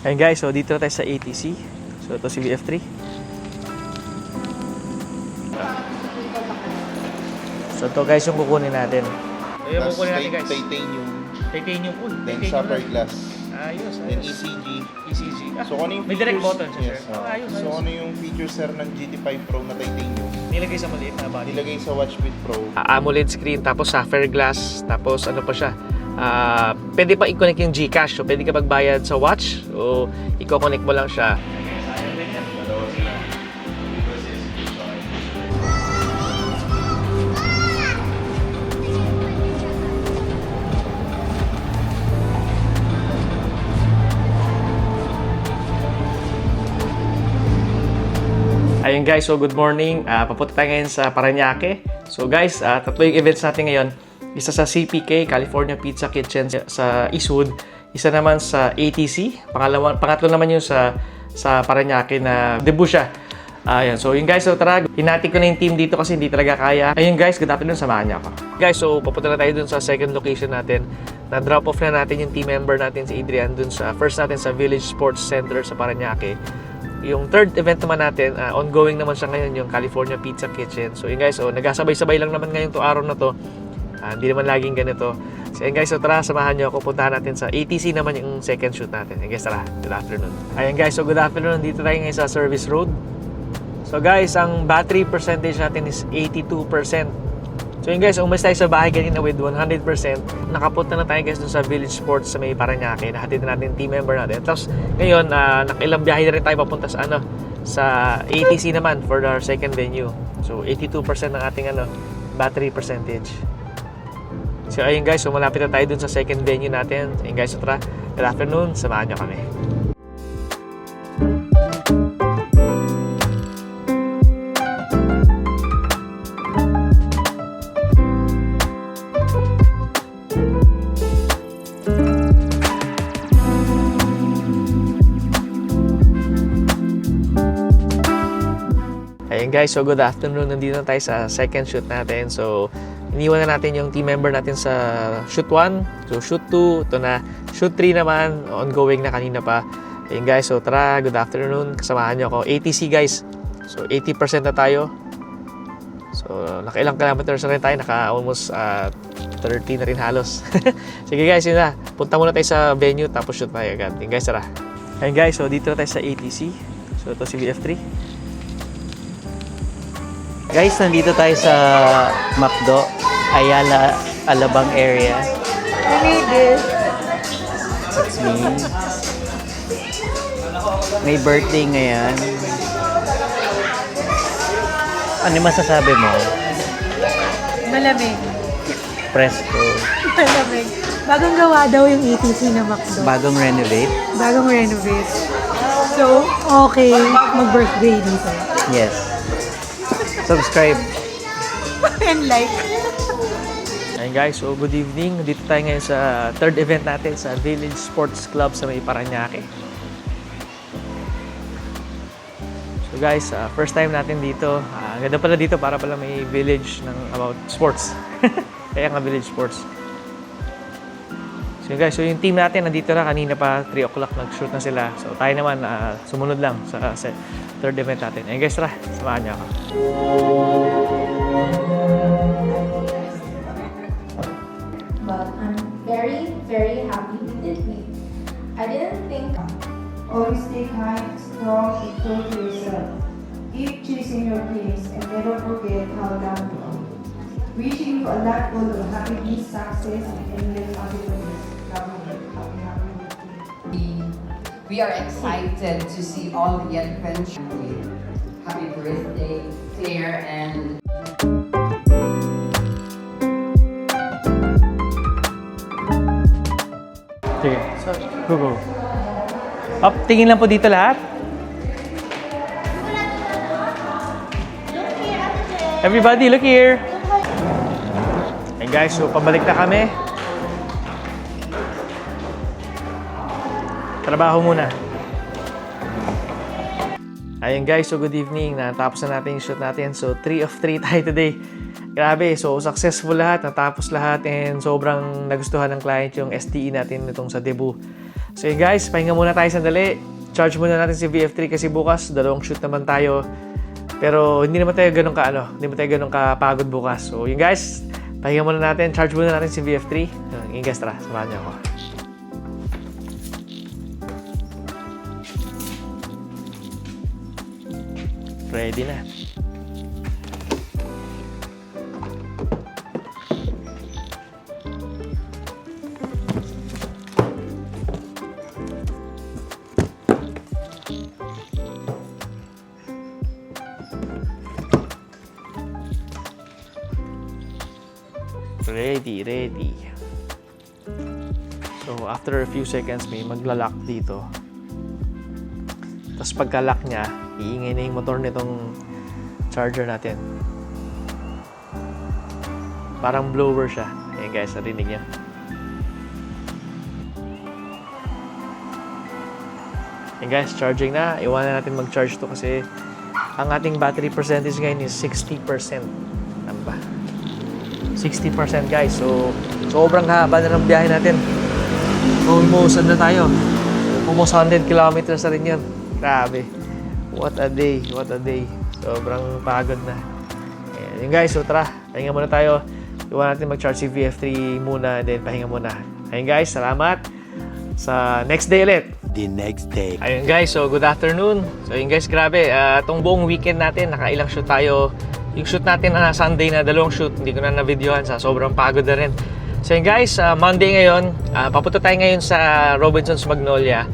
Ayun guys, so dito na tayo sa ATC. So ito si VF3. So ito guys yung kukunin natin. So yung kukunin natin guys. Titanium. Titanium wood. Then Sapphire glass. Ayos. Then ECG. ECG. So ano yung may direct features? button siya, Yes. sir. Ayos. So ano yung feature sir ng GT5 Pro na titanium? Nilagay sa maliit na body. Nilagay sa WatchFit Pro. AMOLED screen, tapos sapphire glass, tapos ano pa siya, pwede pa i-connect yung GCash. So pwede ka magbayad sa watch o i-connect mo lang siya. Ayun guys, so good morning. Papunta tayo ngayon sa Parañaque. So guys, tatlo yung events natin ngayon. Isa sa CPK, California Pizza Kitchen sa Eastwood. Isa naman sa ATC. Pangatlo naman yung sa Parañaque na debut siya. Ayan, so yun guys, so tara, hinati ko na yung team dito kasi hindi talaga kaya. Ayun guys, good afternoon, samahan niyo ako. Guys, so papunta na tayo dun sa second location natin. Na-drop off na natin yung team member natin si Adrian dun sa first natin sa Village Sports Center sa Parañaque. Yung third event naman natin, ongoing naman siya ngayon, yung California Pizza Kitchen. So yun guys, so nagasabay-sabay lang naman ngayon to araw na to. Hindi naman laging ganito. So yun guys, so tara, samahan nyo ako. Puntahan natin sa ATC naman yung second shoot natin. Yun guys, tara, good afternoon. Ayan guys, so good afternoon. Dito tayo ngayon sa Service Road. So guys, ang battery percentage natin is 82%. So yun guys, umalis tayo sa bahay kanina with 100%. Nakapunta na tayo guys dun sa Village Sports sa may Parañaque. Nahatid na natin team member natin. Tapos ngayon, nakilang biyahe na rin tayo papunta sa sa ATC naman for our second venue. So 82% ng ating battery percentage. So ayun guys, so malapit na tayo dun sa second venue natin. Ayun guys, so tara, good afternoon, samahan nyo kami. Ayun guys, so good afternoon. Nandito na tayo sa second shoot natin. So, iniwan na natin yung team member natin sa shoot 1. So, shoot 2. Ito na. Shoot 3 naman. Ongoing na kanina pa. Ayun guys, so tara, good afternoon. Kasamahan nyo ako. ATC guys. So, 80% na tayo. So, nakailang kilometers na rin tayo. Naka-almost 30 na rin halos. Sige guys, yun na. Punta muna tayo sa venue tapos shoot tayo agad. Ayun guys, tara. Ayun guys, so dito na tayo sa ATC. So, ito si VF3. Guys, nandito tayo sa McDo, Ayala, Alabang area. I made this. That's me. May birthday ngayon. Ano masasabi mo? Malamig. Presko. Malamig. Bagong gawa daw yung ATC na McDo. Bagong renovate? Bagong renovate. So, okay mag-birthday dito. Yes. Subscribe. And like. Ayun guys, so good evening. Dito tayo ngayon sa third event natin sa Village Sports Club sa may Parañaque. So guys, first time natin dito. Ganda pala dito, para pala may village ng about sports. Kaya nga Village Sports. So guys, so yung team natin nandito na kanina pa, 3 o'clock nag-shoot na sila. So tayo naman, sumunod lang sa third event natin. Ayun guys, tara, samahan niyo ako. But I'm very, very happy we did meet. I didn't think. Always stay kind, strong, and true to yourself. Keep choosing your dreams and never forget how down you are. Wishing you a life full of happiness, success, and endless happiness. We are excited to see all the adventure. Happy birthday, Claire and Sige, go. Up, tingin lang po dito lahat. Everybody, look here. Hey guys, so pabalik na kami. Trabaho muna. Ayun guys, so good evening. Natapos na natin yung shoot natin. So 3 of 3 tayo today. Grabe, so successful lahat. Natapos lahat and sobrang nagustuhan ng client yung STE natin itong sa debut. So yun guys, pahinga muna tayo sandali. Charge muna natin si VF3 kasi bukas, dalawang shoot naman tayo. Pero hindi naman tayo ganun kapagod bukas. So yun guys, pahinga muna natin, charge muna natin si VF3. Yun guys, tara, samahan niyo ako. Ready na. Ready. So, after a few seconds, may magla-lock dito. Tapos pagka-lock niya, iingay na yung motor nitong charger natin. Parang blower siya. Ayan guys, narinig niya. Ayan guys, charging na. Iwanan natin mag-charge to kasi ang ating battery percentage ngayon is 60%. Ano ba? 60% guys. So, sobrang haba na ng biyahe natin. Almost, na tayo? Almost 100 kilometers na rin yun. Grabe. What a day. Sobrang pagod na. Ayan guys, so tara. Pahinga muna tayo. Iwan natin mag-charge si VF3 muna, then pahinga muna. Ayun guys, salamat. Sa next day ulit. The next day. Ayun guys, so good afternoon. So yun guys, grabe. Itong buong weekend natin, nakailang shoot tayo. Yung shoot natin na Sunday na dalawang shoot, hindi ko na na-videohan sa sobrang pagod na rin. So yun guys, Monday ngayon, papunta tayo ngayon sa Robinsons Magnolia.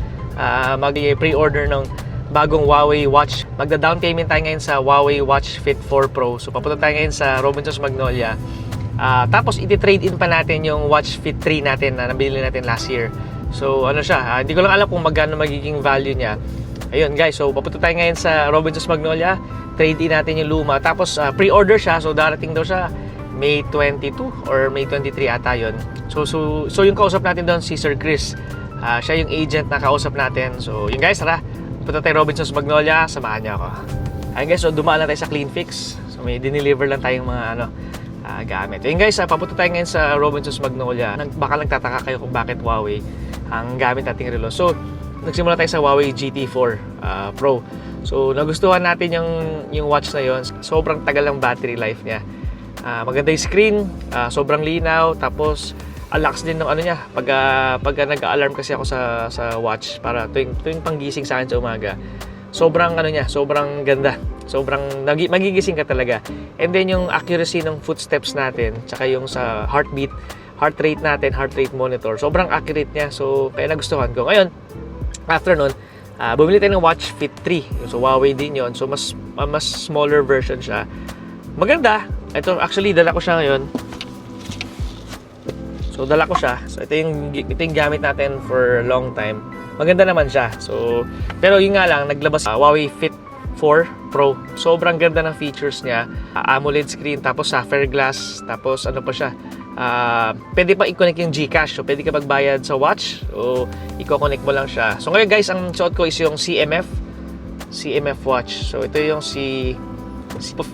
Mag-pre-order ng bagong Huawei Watch. Magda-down payment tayo ngayon sa Huawei Watch Fit 4 Pro. So papunta tayo ngayon sa Robinsons Magnolia. Tapos iti-trade in pa natin yung Watch Fit 3 natin na nabili natin last year. So ano siya, hindi ko lang alam kung magkano magiging value niya. Ayun guys, so papunta tayo ngayon sa Robinsons Magnolia. Trade in natin yung luma. Tapos pre-order siya, so darating daw siya May 22 or May 23 ata yun. So yung kausap natin doon si Sir Chris. Siya yung agent na kausap natin. So yun guys, tara. Punta tayo Robinsons Magnolia, samahan niyo ako. Ayun guys, so dumaan lang tayo sa CleanFix. So may dineliver lang tayong mga gamit. Ayun guys, papunta tayo ngayon sa Robinsons Magnolia. Baka nagtataka kayo kung bakit Huawei ang gamit nating relo. So nagsimula tayo sa Huawei GT4 Pro. So nagustuhan natin yung watch na yon. Sobrang tagal ng battery life niya. Maganda yung screen, sobrang linaw, tapos alax din ng ano niya pagka nag-alarm kasi ako sa watch para tuwing panggising sa akin sa umaga. Sobrang sobrang ganda. Sobrang magigising ka talaga. And then yung accuracy ng footsteps natin, tsaka yung sa heart rate natin, heart rate monitor, sobrang accurate niya. So kaya nagustuhan ko. Ngayon, after nun, bumili tayo ng Watch Fit 3. So Huawei din yon. So mas smaller version siya. Maganda. Ito actually dala ko siya ngayon. So dala ko siya. So ito yung gamit natin for a long time. Maganda naman siya. So pero yun nga lang, naglabas Huawei Fit 4 Pro. Sobrang ganda ng features niya. AMOLED screen, tapos sapphire glass, tapos ano pa siya. Pwede pa i-connect yung GCash. So pwede ka magbayad sa watch. So i-connect mo lang siya. So ngayon guys, ang suot ko is yung CMF watch. So ito yung si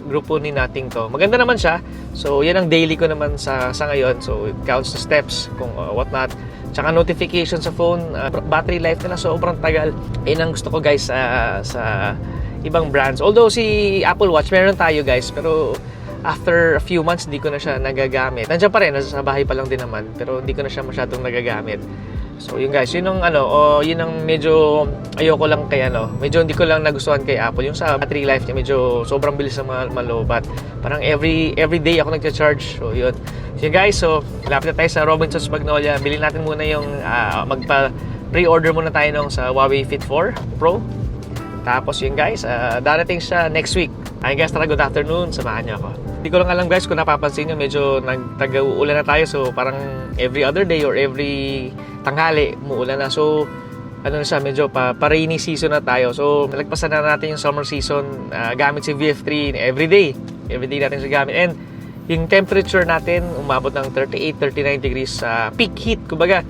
grupo ni nating to. Maganda naman siya. So yan ang daily ko naman sa ngayon. So it counts the steps kung what not. Tsaka notification sa phone. Battery life nila sobrang tagal. Yan ang gusto ko guys sa ibang brands. Although si Apple Watch meron tayo guys, pero after a few months hindi ko na siya nagagamit. Nandiyan pa rin, nasa bahay pa lang din naman, pero hindi ko na siya masyadong nagagamit. So yun guys, yun ang yun ang medyo ayoko lang kay medyo hindi ko lang nagustuhan kay Apple. Yung sa battery life niya medyo sobrang bilis na malobat. Parang every day ako nagcha-charge. So yun. So yun guys, so lapit na tayo sa Robinsons Magnolia. Bilhin natin muna yung pre-order muna tayo nung sa Huawei Fit 4 Pro. Tapos yun guys, darating siya next week. Ayun guys, tara, good afternoon. Samahan niyo ako. Hindi ko lang alam guys kung napapansin nyo, medyo nagtag-uulan na tayo. So parang every other day or every tanghali, umuulan na. So ano na siya, medyo pa-rainy season na tayo. So nalagpasan na natin yung summer season. Gamit si VF3 every day natin siya gamit. And yung temperature natin umabot ng 38-39 degrees sa peak heat. Kumbaga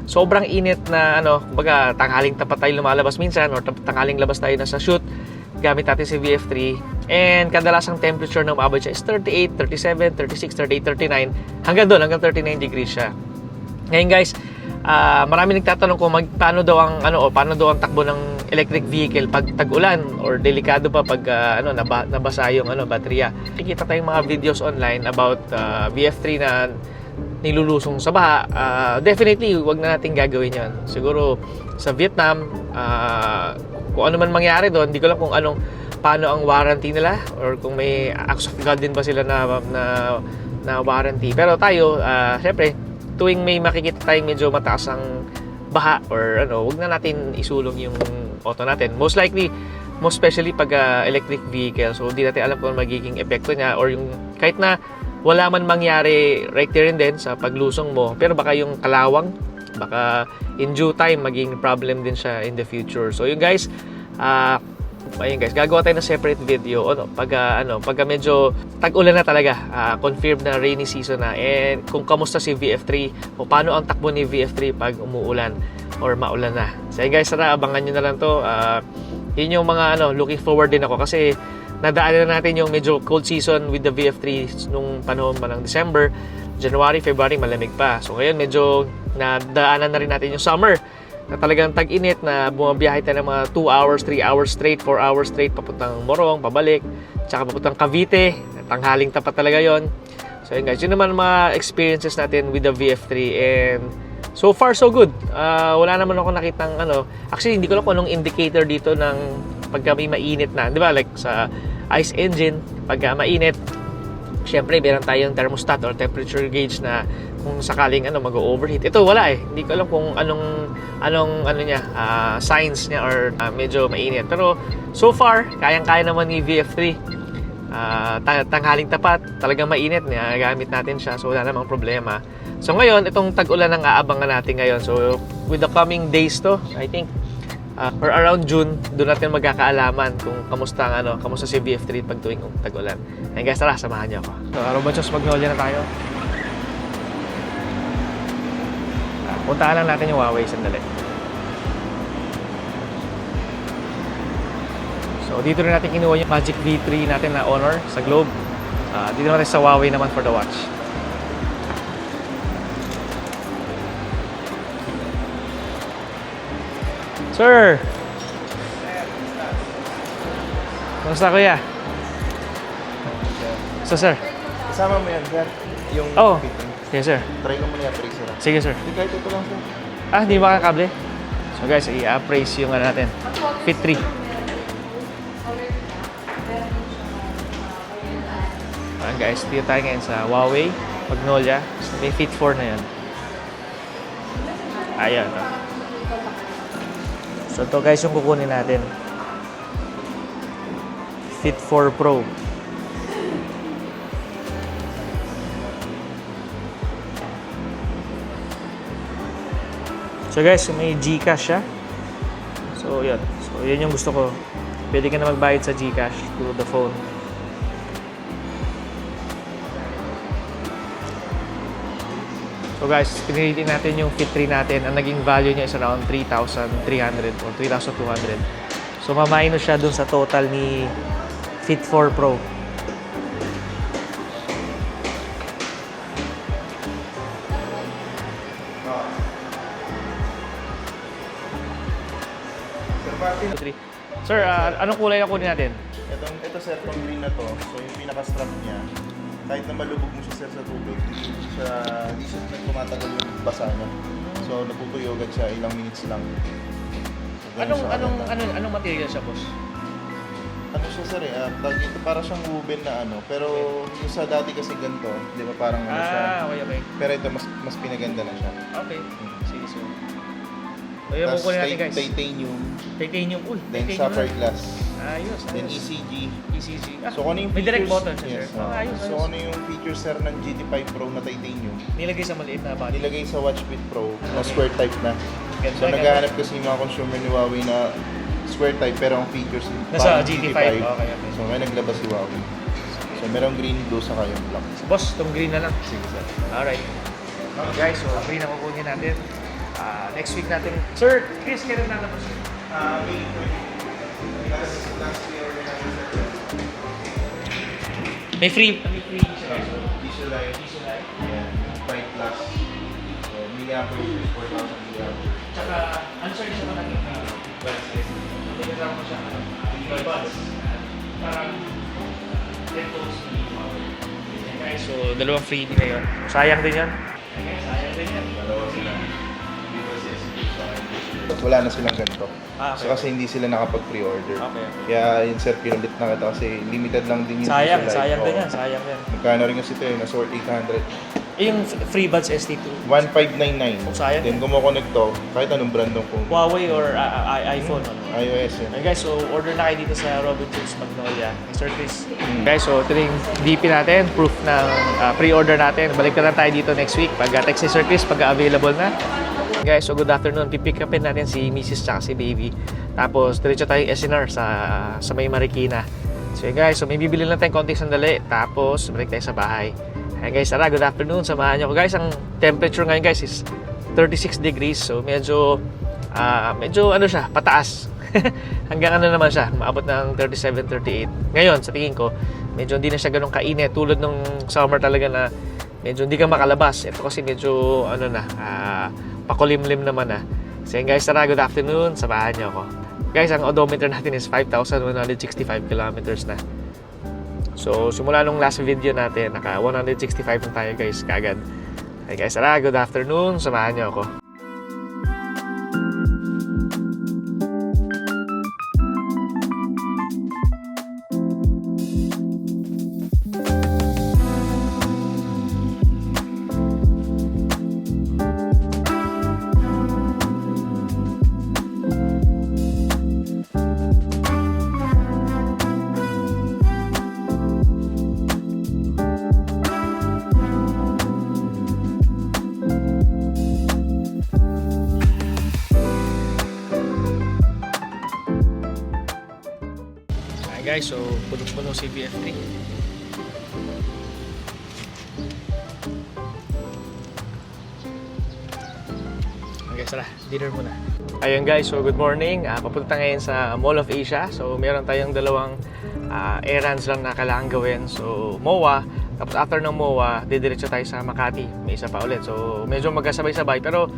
sobrang init na kumbaga tanghaling tapat tayo lumalabas minsan or tanghaling labas tayo na sa shoot gamit natin si VF3. And kadalasang temperature na umabot siya is 38, 37, 36, 38, 39 hanggang 39 degrees siya. Ngayon guys, marami nagtatanong kung paano daw ang paano daw ang takbo ng electric vehicle pag tag-ulan or delikado pa pag nabasa yung baterya. Kikita tayong mga videos online about VF3 na nilulusong sa baha. Definitely wag na natin gagawin 'yon. Siguro sa Vietnam, kung ano man mangyari doon, hindi ko lang kung paano ang warranty nila or kung may acts of God din ba sila na warranty. Pero tayo, syempre, tuwing may makikita tayong medyo mataas ang baha or wag na natin isulong yung auto natin. Most likely, most especially pag electric vehicle. So, hindi natin alam kung magiging epekto niya or yung kahit na wala man mangyari right there and then sa paglusong mo. Pero baka yung kalawang, baka in due time maging problem din siya in the future. So, yun guys, ayun guys, gagawa tayo ng separate video pag medyo tag-ulan na talaga, confirmed na rainy season na, and kung kamusta si VF3 o paano ang takbo ni VF3 pag umuulan or maulan na. So ayun guys, tara, abangan nyo na lang to. Yun yung mga looking forward din ako kasi nadaanan na natin yung medyo cold season with the VF3 nung panahon pa ng December, January, February, malamig pa. So ngayon medyo nadaanan na rin natin yung summer na talagang tag-init na bumabiyahe tayo ng mga 2 hours, 3 hours straight, 4 hours straight papuntang Morong, pabalik, tsaka papuntang Cavite, tanghaling tapat talaga yon. So yun guys, yun naman mga experiences natin with the VF3 and so far so good. Wala naman ako nakitang actually hindi ko lang kung anong indicator dito ng pagka may mainit na, di ba, like sa ice engine, pagka mainit, syempre meron tayong thermostat or temperature gauge na kung sakaling mag-overheat. Ito wala eh. Hindi ko alam kung anong signs niya or medyo mainit. Pero so far, kayang-kaya naman ni VF3. Tanghaling tapat, talagang mainit niya. Gamit natin siya. So wala namang problema. So ngayon, itong tag-ulan ang aabangan natin ngayon. So with the coming days to, I think or around June, doon natin magkakaalaman kung kamusta si VF3 pag tuwing tag-ulan. Ayun guys, tara, samahan niyo ako. So, Robochos Magnolia na tayo. Puntaan lang natin yung Huawei sandali. So, dito rin natin kinuha yung Magic V3 natin na Honor sa Globe. Dito natin sa Huawei naman for the watch. Sir! Kamusta kuya? So sir? Kasama mo yan, sir. Yung Oh, fitting. yes sir. Try ko muna i-appraise, sir. Sige sir. Hindi, kahit ito lang, sir. Hindi makakable. So guys, i-appraise yung natin. Fit 3. Ayan guys, dito tayo ngayon sa Huawei Magnolia. May Fit 4 na yan. Ayan. So ito guys yung kukunin natin. Fit 4 Pro. So guys, may GCash siya. So yun. So yun yung gusto ko. Pwede ka na magbayad sa GCash through the phone. So guys, pinilitin natin yung Fit 3 natin. Ang naging value niya is around 3,300 or 3,200. So maminus siya dun sa total ni Fit 4 Pro. Sir, anong kulay na kunin natin? Ito sir, itong green na to. So yung pinaka-strap niya, kahit na malubog mo siya sir sa tubig, hindi siya tumatagal yung basa niya. So naputuyo agad siya, ilang minutes lang. So, Anong material siya, boss? Ano siya sir ito para siyang woven na pero yung sa dati kasi ganito, di ba parang siya. Okay. Pero ito mas pinaganda na siya. Okay. Sige, so. So yung Tapos kukunin natin guys. titanium, Titanium. Uy, then titanium sapphire na. glass, Ayos. then ECG. ECG. So kung ano yung may direct features, button siya, yes, sir. Ayos. So ano yung features sir ng GT5 Pro na titanium? Nilagay sa maliit na body. Nilagay sa WatchFit Pro na square type na. Ganda, So naghahanap kasi yung mga consumer ni Huawei na square type pero ang features Nasa parang GT5. Okay. So may naglabas si Huawei. So merong green, blue, saka yung black. So, boss, itong green na lang. Sige, sir. Alright. Guys, so green na kukunin natin. Next week natin. Sir, Chris, kailan na naman, sir? May 20. Because last year we had May free siya. Diesel light. Yeah, 5 plus. So, may 3 amperes, 4,000 mAh. Tsaka, ano sir, isa pa naging buds eh. Hindi kasama ko siya, buds. Parang 10 volts na power. Ayan guys, so dalawang freebie na yun. Sayang din yan. Okay, sayang din yan. Dalawa sila. Dito si SP sa wala na silang ganito. So kasi hindi sila nakapag-pre-order. Okay. Kaya yun sir, pinulit na kita kasi limited lang din yun. Sayang, sa live. sayang din Oo. yan, sayang din. Magkano rin kasi ito yun, nasa 800. Yung free buds ST2. 1599. Sayang. Then kumukonect to, kahit anong brand ng phone. Huawei or iPhone. Ano? iOS yun. Okay guys, so order na kayo dito sa Robinsons Magnolia. Mr. Chris. Guys, so ito yung DP natin, proof ng pre-order natin. Balik na lang tayo dito next week pag text si Sir Chris pag available na. Guys, so good afternoon. Pipick upin natin si Mrs. tsaka si Baby. Tapos diretso tayo SNR sa may Marikina. So guys, so may bibili lang tayong konting sandali. Tapos balik tayo sa bahay. Ayan guys, tara, good afternoon. Samahan niyo ko guys. Ang temperature ngayon guys is 36 degrees. So medyo ano siya, pataas. Hanggang ano naman siya, maabot ng 37, 38. Ngayon, sa tingin ko, medyo hindi na siya ganun kainit. Tulad nung summer talaga na medyo hindi ka makalabas. Ito kasi medyo ano na, pakulimlim naman na. So yun guys, tara, good afternoon. Samahan niyo ako. Guys, ang odometer natin is 5,165 kilometers na. So, simula nung last video natin, naka 165 na tayo guys, kagad. Hey guys, tara, good afternoon. Samahan niyo ako. Guys, so punong-puno si BF3. Okay, tara, dinner muna. Ayun guys, so good morning. Papunta ngayon sa Mall of Asia. So meron tayong dalawang errands lang na kailangan gawin. So MOA, tapos after ng MOA, didiretso tayo sa Makati. May isa pa ulit. So medyo magkasabay-sabay pero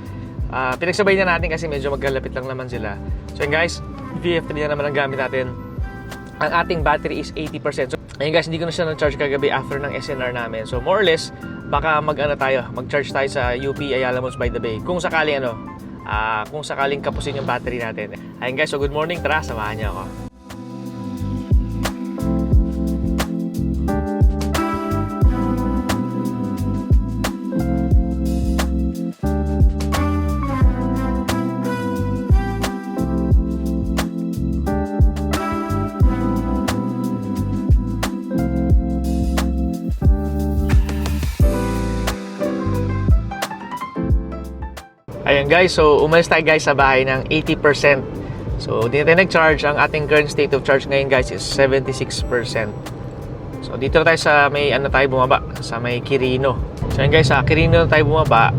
pinagsabay na natin kasi medyo magkalapit lang naman sila. So yun guys, VF3 na naman ang gamit natin. Ang ating battery is 80%. So, ayun guys, hindi ko na siya na-charge kagabi after ng SNR namin. So, more or less, baka mag-charge tayo sa UP Ayala Malls by the Bay. Kung sakaling kung sakaling kapusin yung battery natin. Ayun guys, so good morning. Tara, samahan niyo ako. Ayan guys, so umalis tayo guys sa bahay ng 80%. So dito tayo nag-charge. Ang ating current state of charge ngayon guys is 76%. So dito na tayo sa may tayo bumaba, sa may Quirino. So ayan guys, sa Quirino na tayo bumaba.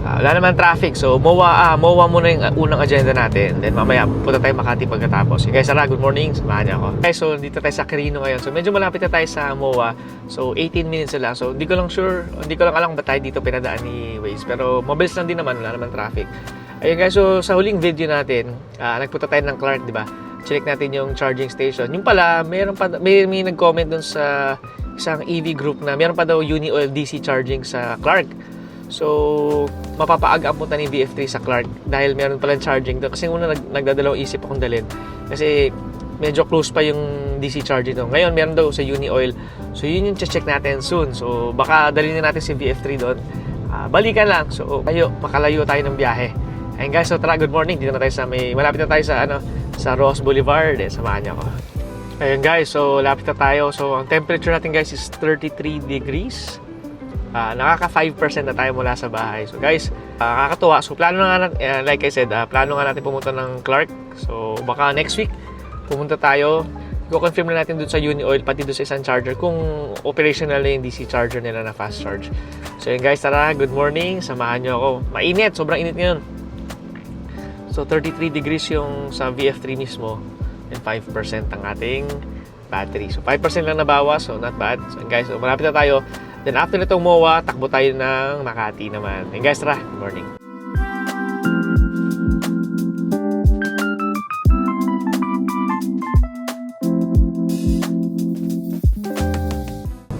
Wala naman traffic. So MOA muna yung unang agenda natin. Then mamaya punta tayo Makati pagkatapos. Guys, tara, good morning. Samahan niyo ako. Guys, so dito tayo sa Quirino ngayon. So medyo malapit na tayo sa MOA. So 18 minutes na lang. So hindi ko lang alam ba tayo dito pinadaan ni Waze. Pero mabilis lang din naman, wala naman traffic. Ayun guys, so sa huling video natin, nagpunta tayo ng Clark, di ba? Check natin yung charging station. Yung pala, may nag-comment dun sa isang EV group na meron pa daw Uni-Oil DC charging sa Clark. So, mapapaaga ang punta ni VF3 sa Clark dahil meron palang charging doon. Kasi una nagdadalawang isip akong dalhin. Kasi medyo close pa yung DC charging doon. Ngayon, meron daw sa Uni-Oil. So, yun yung check natin soon. So, baka dalhin na natin si VF3 doon. Balikan lang. So, makalayo tayo ng biyahe. Ayun guys, so tara, good morning. Dito na tayo malapit na tayo sa Ross Boulevard. Samahan niyo ako. Ayun guys, so lapit na tayo. So, ang temperature natin guys is 33 degrees. Nakaka 5% na tayo mula sa bahay. So guys, nakakatuwa. So plano nga natin, like I said, plano nga natin pumunta ng Clark. So baka next week pumunta tayo. I-confirm na natin dun sa Uni-Oil pati dun sa isang charger kung operational na yung DC charger nila na fast charge. So yun guys, tara, good morning. Samahan nyo ako. Mainit, sobrang init ngayon. So 33 degrees yung sa VF3 mismo and 5% ang ating battery. So 5% lang nabawas, so not bad. So guys, so malapit na tayo. Then after nitong MOA, takbo tayo ng Makati naman. And guys, tara, good morning.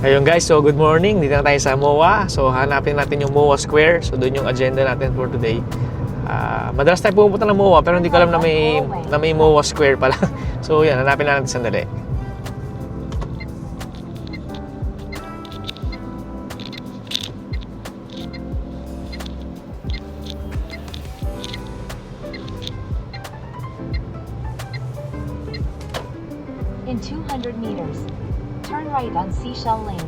Ayun guys, so good morning. Dito na tayo sa MOA. So hanapin natin yung MOA Square. So doon yung agenda natin for today. Madalas tayo pupunta ng MOA pero hindi ko alam na may MOA Square pala. So yan, hanapin natin sandali. In 200 meters, turn right on Seashell Lane.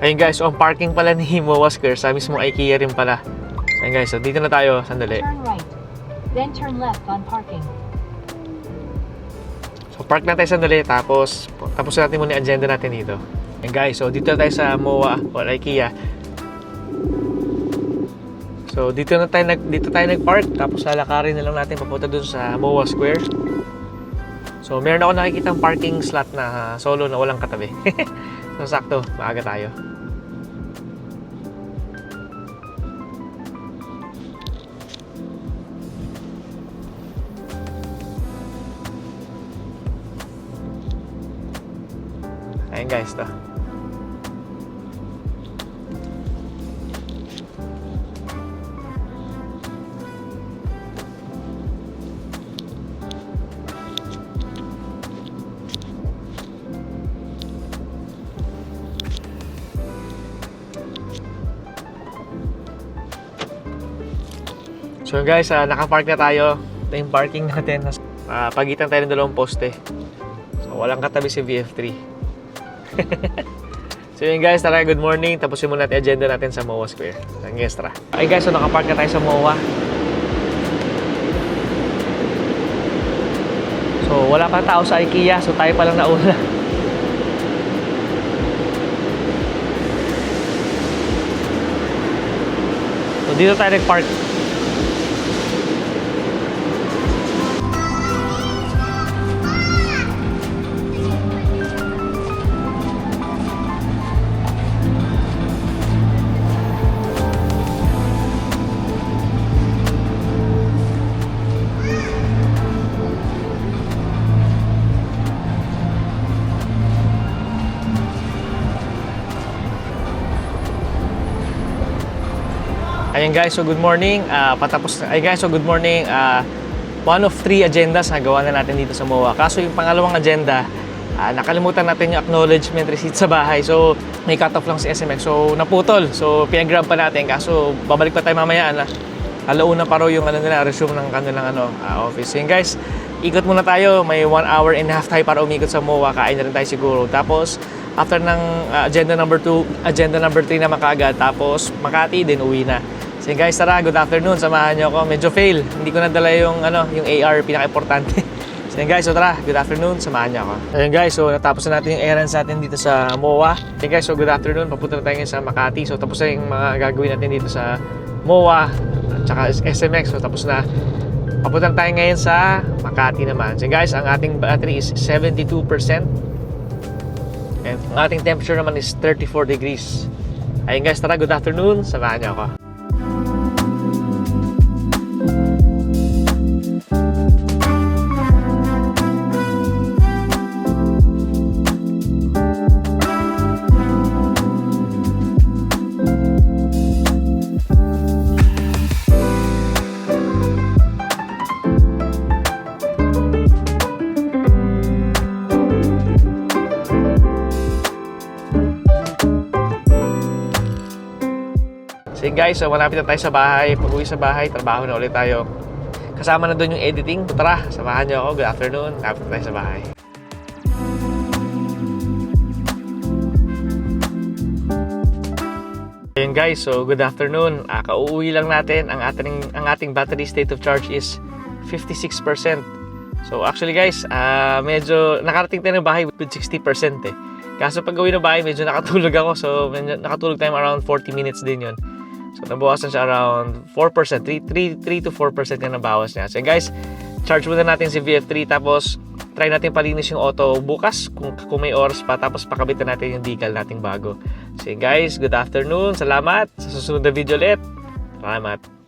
Ayun guys, so ang parking pala ni MOA Square sa mismong IKEA rin pala. So ayun guys, so dito na tayo, sandali. Turn right, then turn left on parking. So park na tayo sandali, tapos natin muna yung agenda natin dito. Ayun guys, so dito na tayo sa MOA or IKEA. So dito tayo nag-park, tapos lalakarin na lang natin papunta dun sa MOA Square. So meron ako nakikitang parking slot na solo na walang katabi. So sakto, maaga tayo. Ayun guys, to. So guys, naka-park na tayo. Ito yung parking natin. Pagitan tayo ng dalawang poste. So walang katabi si VF3. So yun guys, tara, good morning. Tapusin muna natin agenda natin sa MOA Square. Ang extra. Okay guys, so naka-park na tayo sa MOA. So wala pa tao sa IKEA. So tayo pa lang nauna. So dito tayo nag-park. Ayan guys, so good morning. Good morning. One of 3 agendas na gawa na natin dito sa MOA. Kaso yung pangalawang agenda, nakalimutan natin yung acknowledgement receipt sa bahay. So may cut-off lang si SMX. So naputol. So pinag-grab pa natin. Kaso babalik pa tayo mamaya. Alauna pa raw yung resume ng kanilang office. So yun guys, ikot muna tayo. May 1 hour and a half tayo para umikot sa MOA. Kain na rin tayo siguro. Tapos after ng agenda number 2, agenda number 3 na makagad. Tapos Makati, din uwi na. So guys, tara, good afternoon. Samahan niyo ako. Medyo fail. Hindi ko nadala yung AR, pinaka-importante. So guys, so tara, good afternoon. Samahan niyo ako. Ayun guys, so natapos na natin yung errands natin dito sa MOA. Okay guys, so good afternoon. Papunta na tayo ngayon sa Makati. So tapos na yung mga gagawin natin dito sa MOA at saka SMX. So tapos na. Papunta na tayo ngayon sa Makati naman. So guys, ang ating battery is 72%. And ang ating temperature naman is 34 degrees. Ayun guys, tara, good afternoon. Samahan niyo ako. So guys, so malapit na tayo sa bahay. Pag uwi sa bahay, trabaho na ulit tayo. Kasama na doon yung editing. Tara, samahan niyo ako. Good afternoon. Malapit na tayo sa bahay. Ayun guys, so good afternoon. Kauuwi lang natin. Ang ating battery state of charge is 56%. So actually guys, medyo nakarating tayo ng bahay with 60% eh. Kaso pag gawin ng bahay, medyo nakatulog ako. So medyo nakatulog tayo around 40 minutes din yun. So nabawasan siya around 4%. 3 to 4% yung nabawas niya. So guys, charge muna natin si VF3. Tapos try natin palinis yung auto bukas kung may oras pa, tapos pakabitan natin yung decal nating bago. So guys, good afternoon. Salamat. Sa susunod na video ulit. Salamat.